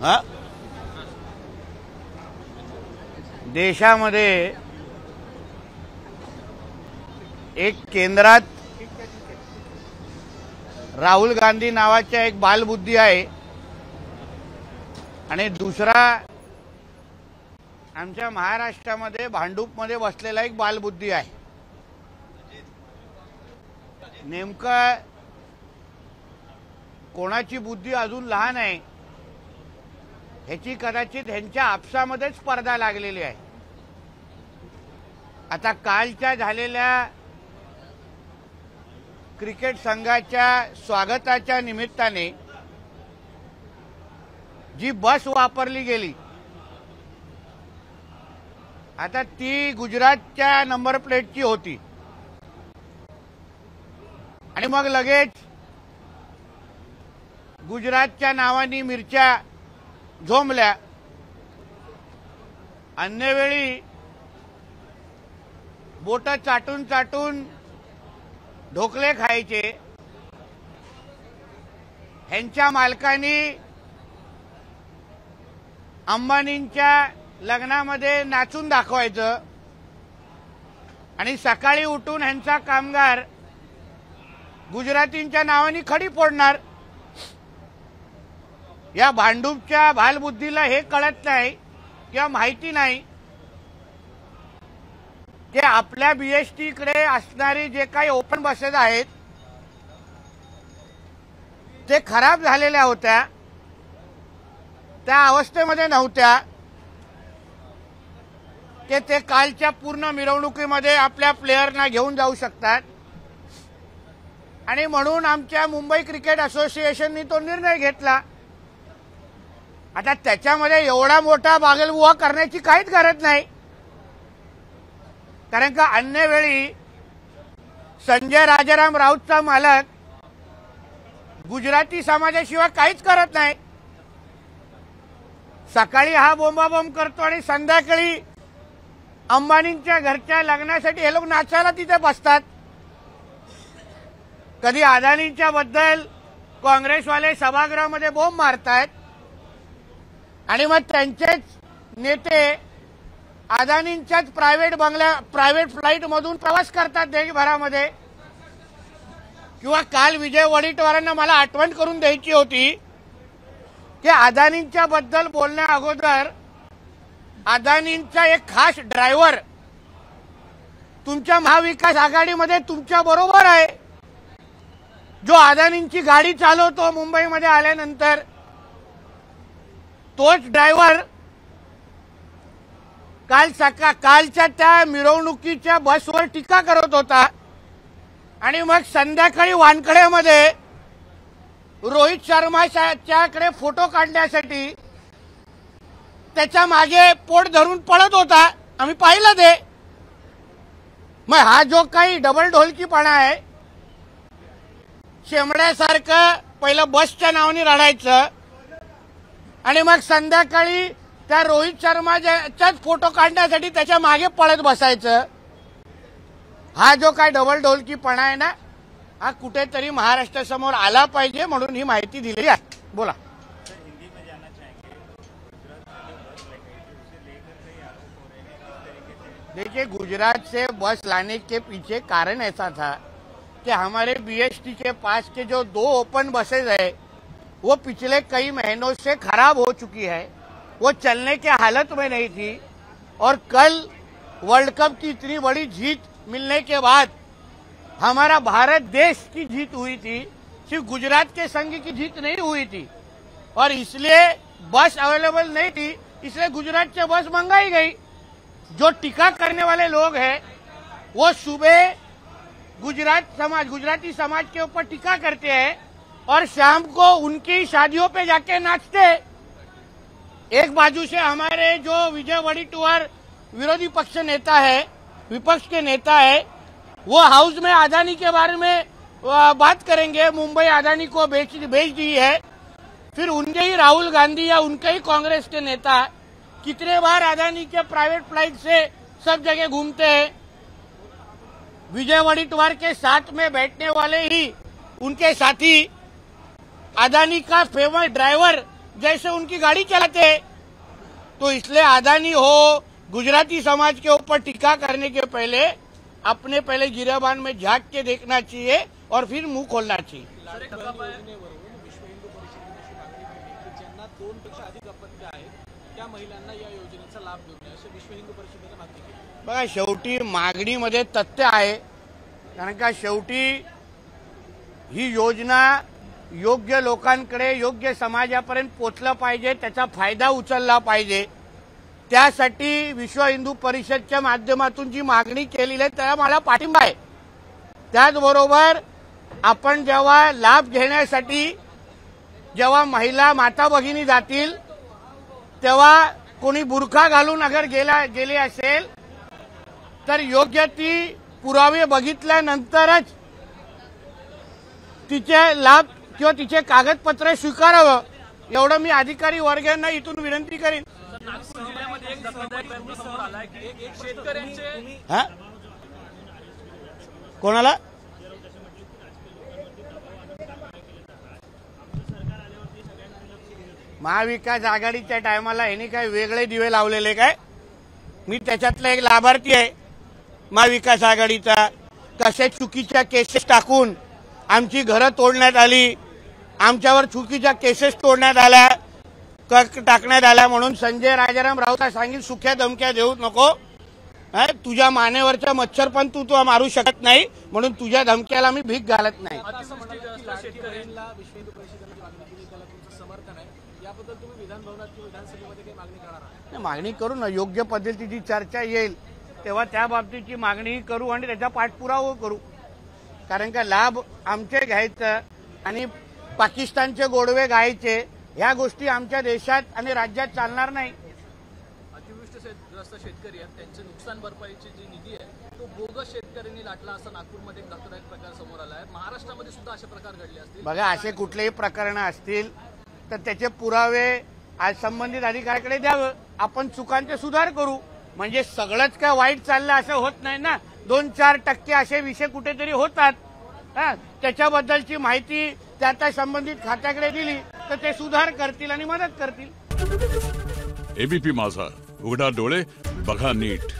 हा देशामध्ये एक केंद्रात राहुल गांधी नावाच्या एक बालबुद्धी आहे आणि दुसरा आमच्या महाराष्ट्रामध्ये भांडूपमध्ये बसलेला एक बालबुद्धी आहे। नेमकं कोणाची बुद्धी अजून लहान आहे ह्याची कदाचित ह्यांच्या आपसामध्ये स्पर्धा लागलेली आहे। आता कालच्या झालेल्या क्रिकेट संघाच्या स्वागताच्या निमित्ताने जी बस वापरली गेली आता ती गुजरातच्या नंबर प्लेटची होती आणि मग लगेच गुजरातच्या नावाने मिरच्या झोंबल्या। अन्य वेळी बोट चाटून चाटून ढोकले खायचे, ह्यांच्या मालकांनी अंबानींच्या लग्नामध्ये नाचून दाखवायचं आणि सकाळी उठून ह्यांचा कामगार गुजरातींच्या नावाने खडी फोडणार। या भांडूपच्या बालबुद्धीला हे कळत नाही किंवा माहिती नाही की आपल्या बीएसटी कडे असणारी जे काही ओपन बसेस आहेत ते खराब झालेल्या होत्या, त्या अवस्थेमध्ये नव्हत्या की ते कालच्या पूर्ण मिरवणुकीमध्ये आपल्या प्लेयरना घेऊन जाऊ शकतात आणि म्हणून आमच्या मुंबई क्रिकेट असोसिएशननी तो निर्णय घेतला। आता त्याच्यामध्ये एवढा मोठा बागलबुवा करण्याची काहीच गरज नाही, कारण का अन्य वेळी संजय राजाराम राऊतचा मालक गुजराती समाजाशिवाय काहीच करत नाही। सकाळी हा बोंबाबोंब करतो आणि संध्याकाळी अंबानींच्या घरच्या लग्नासाठी हे लोक नाचायला तिथे बसतात। कधी अदानींच्या बद्दल काँग्रेसवाले सभागृहामध्ये बोंब मारतायत आणि मग त्यांचेच नेते अदानींच्याच प्रायव्हेट फ्लाईट मधून प्रवास करतात देशभरामध्ये। किंवा काल विजय वडेट्टीवारांना मला आठवण करून द्यायची होती की अदानींच्या बद्दल बोलण्या अगोदर अदानींचा एक खास ड्रायव्हर तुमच्या महाविकास आघाडीमध्ये तुमच्या बरोबर आहे, जो अदानींची गाडी चालवतो मुंबईमध्ये आल्यानंतर, तोच ड्रायव्हर कालच्या त्या मिरवणुकीच्या बसवर टीका करत होता आणि मग संध्याकाळी वानखडेमध्ये रोहित शर्माच्याकडे फोटो काढण्यासाठी त्याच्या मागे पोट धरून पळत होता। आम्ही पाहिलं ते। मग हा जो काही डबल ढोलकीपणा आहे, शेमड्यासारखं पहिलं बसच्या नावाने रडायचं आणि मग संध्याकाळी त्या रोहित शर्माच्याच फोटो काढण्यासाठी त्याच्या मागे पळत बसायचं, हा जो काय डबल ढोलकीपणा आहे ना, हा कुठेतरी महाराष्ट्रासमोर आला पाहिजे म्हणून ही माहिती दिली आहे। बोला। देखिए, गुजरात से बस लाने के पीछे कारण ऐसा था कि हमारे बीएसटी के पास के जो 2 ओपन बसेज है वो पिछले कई महीनों से खराब हो चुकी है, वो चलने के हालत में नहीं थी। और कल वर्ल्ड कप की इतनी बड़ी जीत मिलने के बाद हमारा भारत देश की जीत हुई थी, सिर्फ गुजरात के संघ की जीत नहीं हुई थी और इसलिए बस अवेलेबल नहीं थी, इसलिए गुजरात से बस मंगाई गई। जो टीका करने वाले लोग हैं वो सुबह गुजराती समाज के ऊपर टीका करते हैं और शाम को उनकी शादियों पे जाके नाचते हैं। एक बाजू से हमारे जो विजय वडेट्टीवार विरोधी पक्ष नेता है, विपक्ष के नेता है, वो हाउस में अदानी के बारे में बात करेंगे, मुंबई अदानी को बेच दी है। फिर उनके ही राहुल गांधी या उनके ही कांग्रेस के नेता कितने बार अदानी के प्राइवेट फ्लाइट से सब जगह घूमते हैं। विजय वडेट्टीवार के साथ में बैठने वाले ही उनके साथी अदानी का फेमस ड्राइवर जैसे उनकी गाड़ी चलाते हैं। तो इसलिए अदानी हो, गुजराती समाज के ऊपर टीका करने के पहले अपने पहले गिरेबान में झांक के देखना चाहिए और फिर मुंह खोलना चाहिए। त्या महिलांना या योजनेचा लाभ घेऊ नये असे विश्व हिंदू परिषदेने मागणी केली। बघा, शेवटी मागणीमध्ये तथ्य आहे, कारण का शेवटी ही योजना योग्य लोकांकडे, योग्य समाजापर्यंत पोचलं पाहिजे, त्याचा फायदा उचलला पाहिजे। त्यासाठी विश्व हिंदू परिषदच्या माध्यमातून जी मागणी केलेली आहे त्याला मला पाठिंबा आहे। त्याचबरोबर आपण जेव्हा लाभ घेण्यासाठी जेव्हा महिला माता भगिनी जातील तेव्हा कोणी बुरखा घालून अगर गेले असेल तर योग्य ती पुरावे बघितल्यानंतरच तिचे लाभ किंवा तिचे कागदपत्र स्वीकारावं, एवढं मी अधिकारी वर्गांना इथून विनंती करीन। नागपूर जिल्ह्यामध्ये एक धक्कादायक प्रकार समोर आलाय की एक शेतकऱ्यांचे कोणाला महाविकास आघाडीच्या टायमाला यांनी काय वेगळे दिवे लावलेले काय? मी त्याच्यातला एक लाभार्थी आहे महाविकास आघाडीचा। कसे चुकीच्या केसेस टाकून आमची घरं तोडण्यात आली, आमच्यावर चुकीच्या केसेस तोडण्यात आल्या, टाकण्यात आल्या, म्हणून संजय राजाराम राऊत सांगितलं सुख्या धमक्या देऊ नको, तुझ्या मानेवरचा मच्छर पण तू मारू शकत नाही, म्हणून तुझ्या धमक्याला मी भीक घालत नाही। शेतकऱ्यांना विश्व हिंदू परिषदेने मागणी केली, त्याला तुमचं समर्थन आहे, याबद्दल तुम्ही विधान भवनात किंवा विधानसभेमध्ये काही मागणी करणार आहात? मागणी करू ना, योग्य पद्धतीची चर्चा येईल तेव्हा त्या बाबतीची मागणी करू आणि त्याचा पाठपुरावा करू। कारण का लाभ आमचे घ्यायचं आणि पाकिस्तानचे गोडवे गायचे ह्या गोष्टी आमच्या देशात आणि राज्यात चालणार नाही। अतिवृष्टीग्रस्त शेतकरी आहेत, त्यांचे नुकसान भरपाईची जी निधी आहे तो बोगस शेतकऱ्यांनी लाटला असा नागपूरमध्ये एक धक्कादायक प्रकार समोर आला आहे। महाराष्ट्रामध्ये सुद्धा असे प्रकार घडले असतील? बघा, असे कुठलेही प्रकरण असतील तर त्याचे पुरावे आज संबंधित अधिकाऱ्याकडे द्यावं, आपण चुकांचे सुधार करू। म्हणजे सगळंच काय वाईट चाललं असं होत नाही ना, 2-4% असे विषय कुठेतरी होतात, त्याच्याबद्दलची माहिती त्या संबंधित खात्याकडे दिली तर ते सुधार करतील आणि मदत करतील। एबीपी माझा, उघडा डोळे बघा नीट।